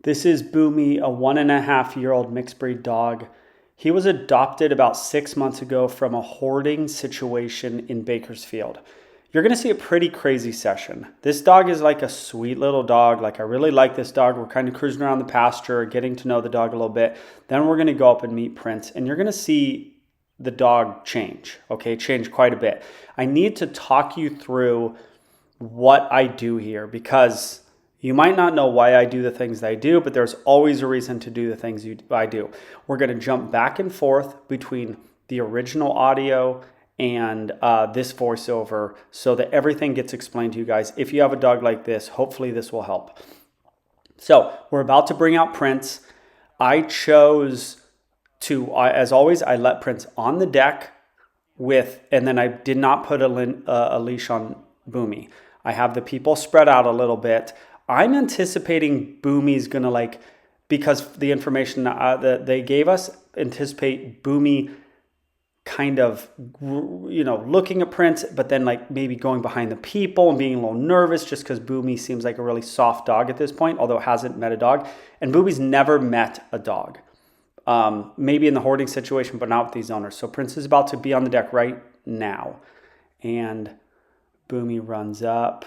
This is Boomy, a 1.5-year-old mixed breed dog. He was adopted about 6 months ago from a hoarding situation in Bakersfield. You're going to see a pretty crazy session. This dog is like a sweet little dog. Like, I really like this dog. We're kind of cruising around the pasture, getting to know the dog a little bit. Then we're going to go up and meet Prince, and you're going to see the dog change, okay? Change quite a bit. I need to talk you through what I do here, because you might not know why I do the things that I do, but there's always a reason to do the things I do. We're going to jump back and forth between the original audio and this voiceover so that everything gets explained to you guys. If you have a dog like this, hopefully this will help. So we're about to bring out Prince. I chose to, as always, I let Prince on the deck and then I did not put a leash on Boomy. I have the people spread out a little bit. I'm anticipating Boomy's going to, because the information that they gave us, anticipate Boomy kind of, looking at Prince, but then maybe going behind the people and being a little nervous just because Boomy seems like a really soft dog at this point, although hasn't met a dog. And Boomy's never met a dog. Maybe in the hoarding situation, but not with these owners. So Prince is about to be on the deck right now. And Boomy runs up.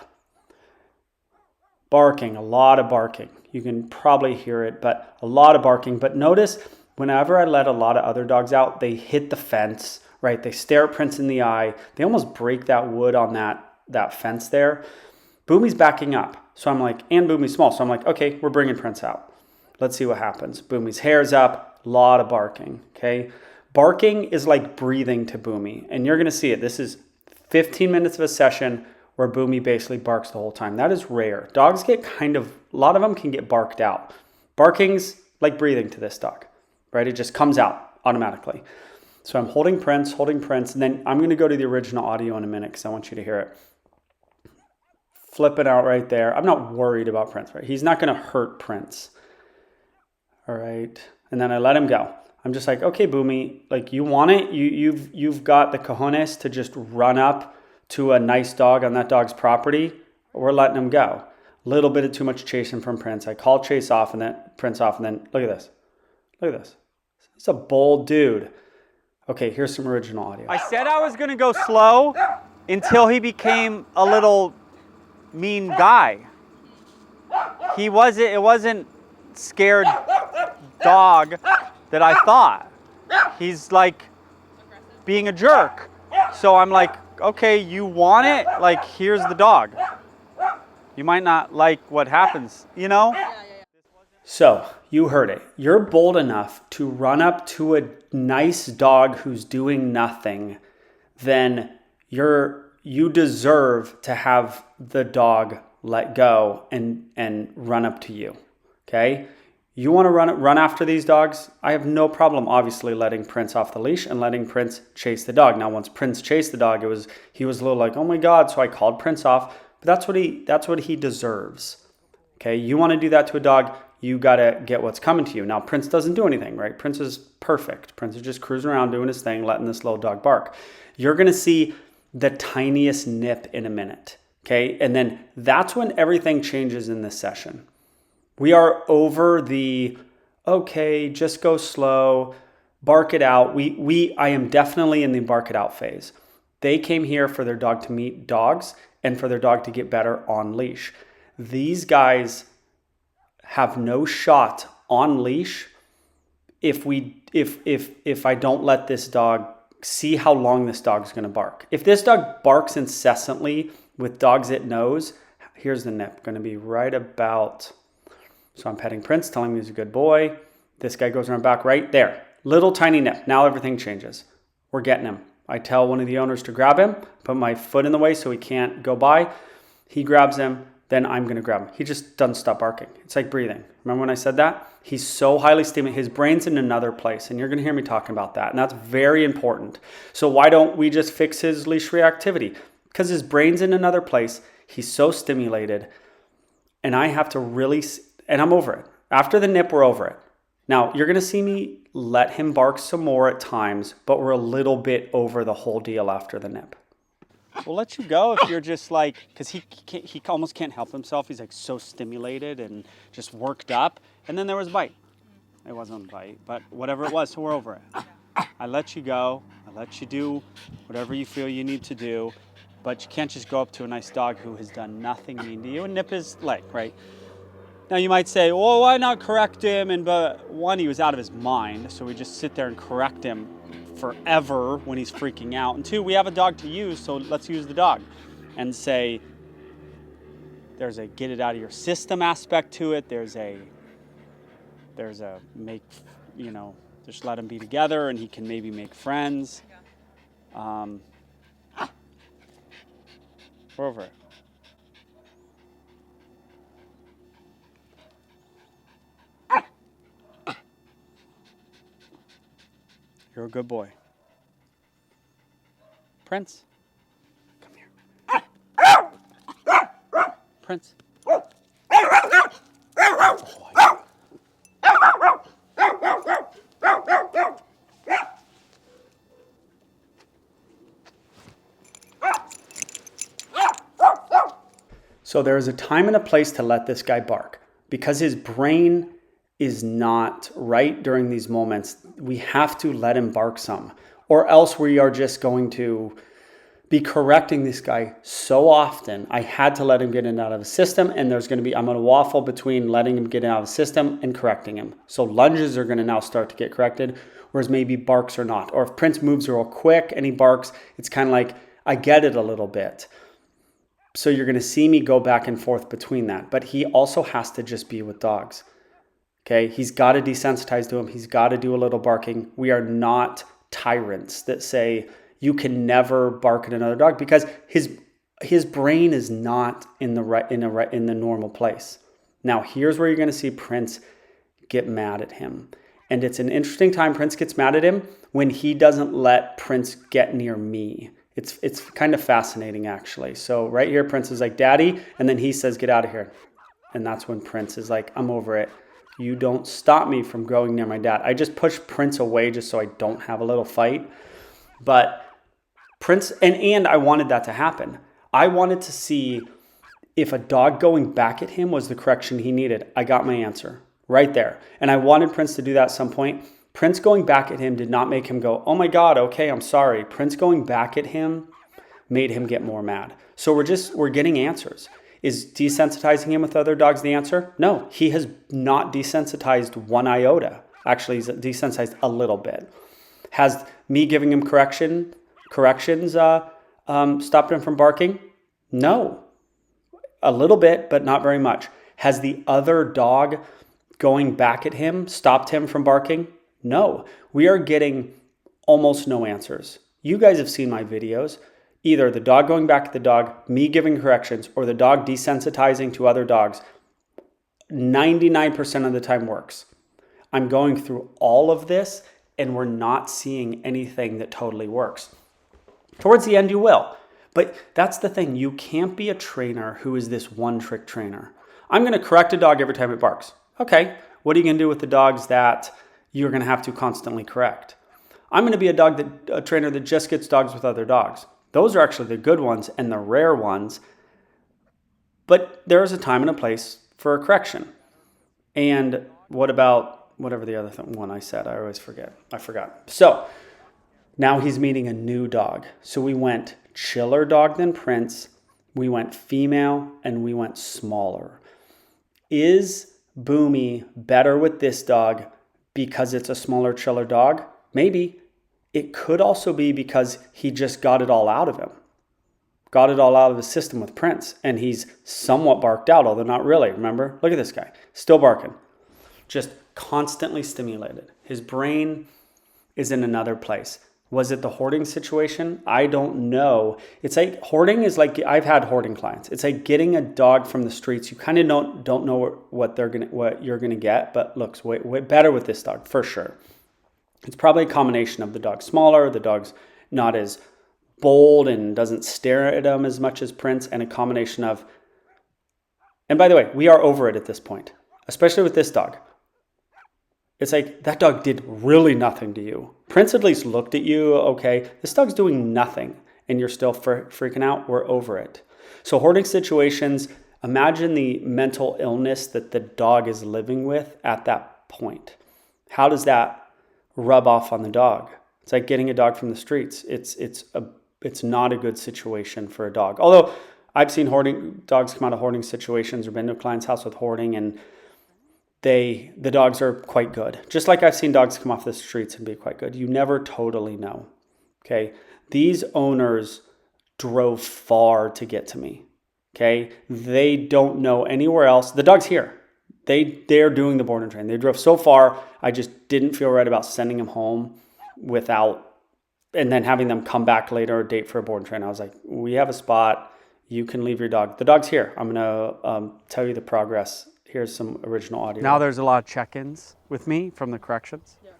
Barking, a lot of barking. You can probably hear it, but a lot of barking. But notice, whenever I let a lot of other dogs out, they hit the fence, right? They stare at Prince in the eye. They almost break that wood on that fence there. Boomy's backing up. So I'm like, and Boomy's small. So I'm like, okay, we're bringing Prince out. Let's see what happens. Boomy's hair's up, a lot of barking, okay? Barking is like breathing to Boomy, and you're going to see it. This is 15 minutes of a session where Boomy basically barks the whole time. That is rare. Dogs get a lot of them can get barked out. Barking's like breathing to this dog, right? It just comes out automatically. So I'm holding Prince, and then I'm going to go to the original audio in a minute because I want you to hear it. Flip it out right there. I'm not worried about Prince, right? He's not going to hurt Prince. All right. And then I let him go. I'm just like, okay, Boomy, you want it? You've got the cojones to just run up to a nice dog on that dog's property. We're letting him go. A little bit of too much chasing from Prince. I call Prince off, and then look at this. Look at this. He's a bold dude. Okay, here's some original audio. I said I was going to go slow until he became a little mean guy. It wasn't scared dog that I thought. He's being a jerk. So I'm like, okay, you want it? Here's the dog. You might not like what happens, So you heard it. You're bold enough to run up to a nice dog who's doing nothing, then you deserve to have the dog let go and run up to you. Okay? You want to run after these dogs? I have no problem, obviously, letting Prince off the leash and letting Prince chase the dog. Now, once Prince chased the dog, he was a little like, oh my God, so I called Prince off. But that's what he deserves. Okay, you want to do that to a dog, you got to get what's coming to you. Now, Prince doesn't do anything, right? Prince is perfect. Prince is just cruising around doing his thing, letting this little dog bark. You're going to see the tiniest nip in a minute, okay? And then that's when everything changes in this session. We are over okay, just go slow, bark it out. I am definitely in the bark it out phase. They came here for their dog to meet dogs and for their dog to get better on leash. These guys have no shot on leash if I don't let this dog see how long this dog's going to bark. If this dog barks incessantly with dogs it knows, here's the nip, going to be right about. So I'm petting Prince, telling him he's a good boy. This guy goes around back right there. Little tiny nip. Now everything changes. We're getting him. I tell one of the owners to grab him, put my foot in the way so he can't go by. He grabs him, then I'm going to grab him. He just doesn't stop barking. It's like breathing. Remember when I said that? He's so highly stimulated. His brain's in another place, and you're going to hear me talking about that, and that's very important. So why don't we just fix his leash reactivity? Because his brain's in another place. He's so stimulated, and I have to really... And I'm over it. After the nip, we're over it. Now, you're going to see me let him bark some more at times, but we're a little bit over the whole deal after the nip. We'll let you go if you're just because he almost can't help himself. He's so stimulated and just worked up. And then there was a bite. It wasn't a bite, but whatever it was, so we're over it. I let you go. I let you do whatever you feel you need to do, but you can't just go up to a nice dog who has done nothing mean to you and nip his leg, right? Now you might say, well, why not correct him? But one, he was out of his mind, so we just sit there and correct him forever when he's freaking out. And two, we have a dog to use, so let's use the dog. And say, there's a get it out of your system aspect to it. There's a make, just let him be together and he can maybe make friends. We're over it. You're a good boy. Prince, come here. Prince. So there is a time and a place to let this guy bark. Because his brain is not right during these moments, we have to let him bark some. Or else we are just going to be correcting this guy so often. I had to let him get it out of his system, and I'm going to waffle between letting him get it out of his system and correcting him. So lunges are going to now start to get corrected, whereas maybe barks are not. Or if Prince moves real quick and he barks, it's kind of like, I get it a little bit. So you're going to see me go back and forth between that. But he also has to just be with dogs. Okay? He's got to desensitize to him. He's got to do a little barking. We are not tyrants that say you can never bark at another dog, because his brain is not in the normal place. Now, here's where you're going to see Prince get mad at him. And it's an interesting time Prince gets mad at him when he doesn't let Prince get near me. It's kind of fascinating, actually. So right here, Prince is like, Daddy, and then he says, get out of here. And that's when Prince is like, I'm over it. You don't stop me from going near my dad. I just push Prince away just so I don't have a little fight. But Prince, and I wanted that to happen. I wanted to see if a dog going back at him was the correction he needed. I got my answer right there. And I wanted Prince to do that at some point. Prince going back at him did not make him go, oh my God, okay, I'm sorry. Prince going back at him made him get more mad. So we're getting answers. Is desensitizing him with other dogs the answer? No, he has not desensitized one iota. Actually, he's desensitized a little bit. Has me giving him corrections stopped him from barking? No, a little bit, but not very much. Has the other dog going back at him stopped him from barking? No, we are getting almost no answers. You guys have seen my videos. Either the dog going back at the dog, me giving corrections, or the dog desensitizing to other dogs. 99% of the time works. I'm going through all of this and we're not seeing anything that totally works. Towards the end, you will. But that's the thing. You can't be a trainer who is this one-trick trainer. I'm going to correct a dog every time it barks. Okay, what are you going to do with the dogs that you're going to have to constantly correct? I'm going to be a trainer that just gets dogs with other dogs. Those are actually the good ones and the rare ones. But there is a time and a place for a correction. And what about whatever the other one I said? I always forget. I forgot. So now he's meeting a new dog. So we went chiller dog than Prince. We went female and we went smaller. Is Boomy better with this dog because it's a smaller chiller dog? Maybe. It could also be because he just got it all out of him. Got it all out of his system with Prince. And he's somewhat barked out, although not really. Remember? Look at this guy. Still barking. Just constantly stimulated. His brain is in another place. Was it the hoarding situation? I don't know. It's like hoarding is like, I've had hoarding clients. It's like getting a dog from the streets. You kind of don't know what you're gonna get, but looks way better with this dog for sure. It's probably a combination of the dog's smaller, the dog's not as bold and doesn't stare at him as much as Prince, and a combination of, and by the way, we are over it at this point, especially with this dog. It's like, that dog did really nothing to you. Prince at least looked at you, okay. This dog's doing nothing, and you're still freaking out. We're over it. So hoarding situations, Imagine the mental illness that the dog is living with at that point. How does that rub off on the dog? It's like getting a dog from the streets. It's not a good situation for a dog. Although I've seen dogs come out of hoarding situations or been to a client's house with hoarding, and the dogs are quite good. Just like I've seen dogs come off the streets and be quite good. You never totally know. Okay. These owners drove far to get to me. Okay. They don't know anywhere else. The dog's here. They're doing the board and train. They drove so far. I just didn't feel right about sending them home and then having them come back later or date for a board and train. I was like, we have a spot. You can leave your dog. The dog's here. I'm going to tell you the progress. Here's some original audio. Now there's a lot of check-ins with me from the corrections. Yeah.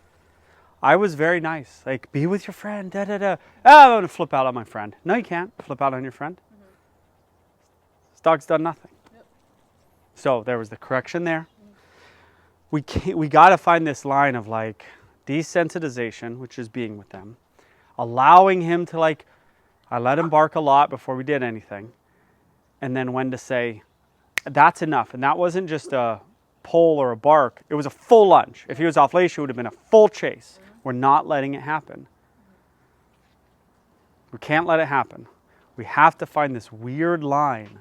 I was very nice. Like, be with your friend, da-da-da. Oh, I'm going to flip out on my friend. No, you can't flip out on your friend. Mm-hmm. This dog's done nothing. Yep. So there was the correction there. Mm-hmm. We got to find this line of like desensitization, which is being with them, allowing him to like, I let him bark a lot before we did anything, and then when to say, that's enough. And that wasn't just a pull or a bark. It was a full lunge. If he was off leash, it would have been a full chase. We're not letting it happen. We can't let it happen. We have to find this weird line.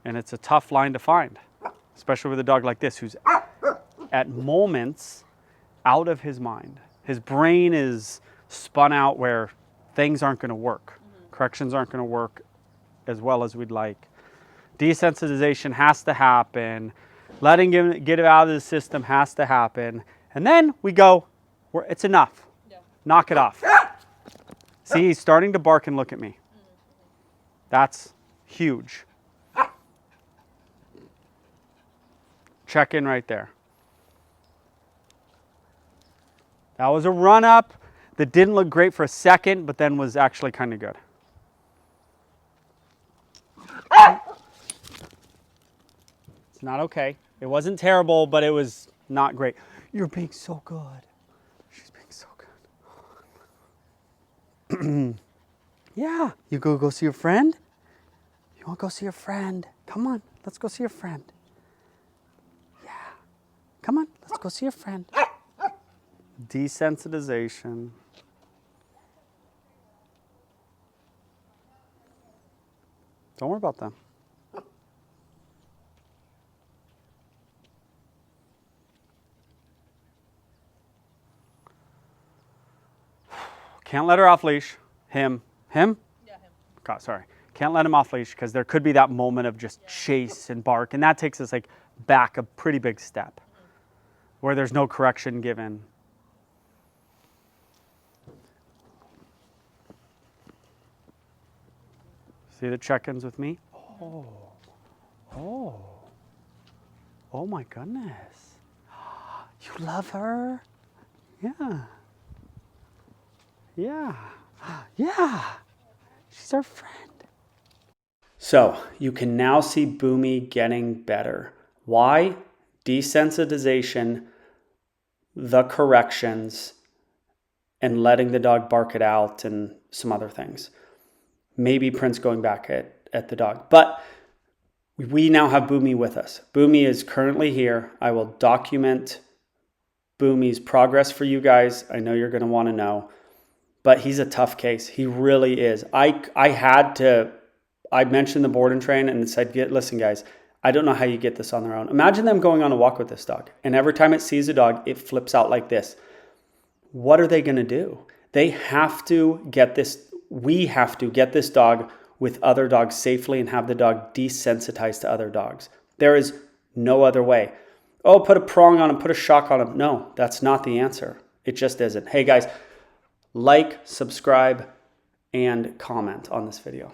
And it's a tough line to find, especially with a dog like this who's at moments out of his mind. His brain is spun out where things aren't going to work. Corrections aren't going to work as well as we'd like. Desensitization has to happen. Letting him get it out of the system has to happen. And then we go, it's enough. Yeah. Knock it off. See, he's starting to bark and look at me. That's huge. Check in right there. That was a run up that didn't look great for a second, but then was actually kind of good. It's not okay. It wasn't terrible, but it was not great. You're being so good. She's being so good. Yeah. You go see your friend? You want to go see your friend? Come on. Let's go see your friend. Yeah. Come on. Let's go see your friend. Desensitization. Don't worry about them. Can't let her off leash. Him? Yeah, him. God, sorry. Can't let him off leash because there could be that moment of just chase and bark, and that takes us like back a pretty big step where there's no correction given. See the check-ins with me? Oh my goodness. You love her? Yeah. Yeah. She's our friend. So you can now see Boomy getting better. Why? Desensitization, the corrections, and letting the dog bark it out and some other things. Maybe Prince going back at the dog. But we now have Boomy with us. Boomy is currently here. I will document Boomy's progress for you guys. I know you're going to want to know. But he's a tough case. He really is. I mentioned the board and train and said, listen, guys, I don't know how you get this on their own. Imagine them going on a walk with this dog. And every time it sees a dog, it flips out like this. What are they going to do? They have to get this. We have to get this dog with other dogs safely and have the dog desensitized to other dogs. There is no other way. Oh, put a prong on him, put a shock on him. No, that's not the answer. It just isn't. Hey, guys, like, subscribe, and comment on this video.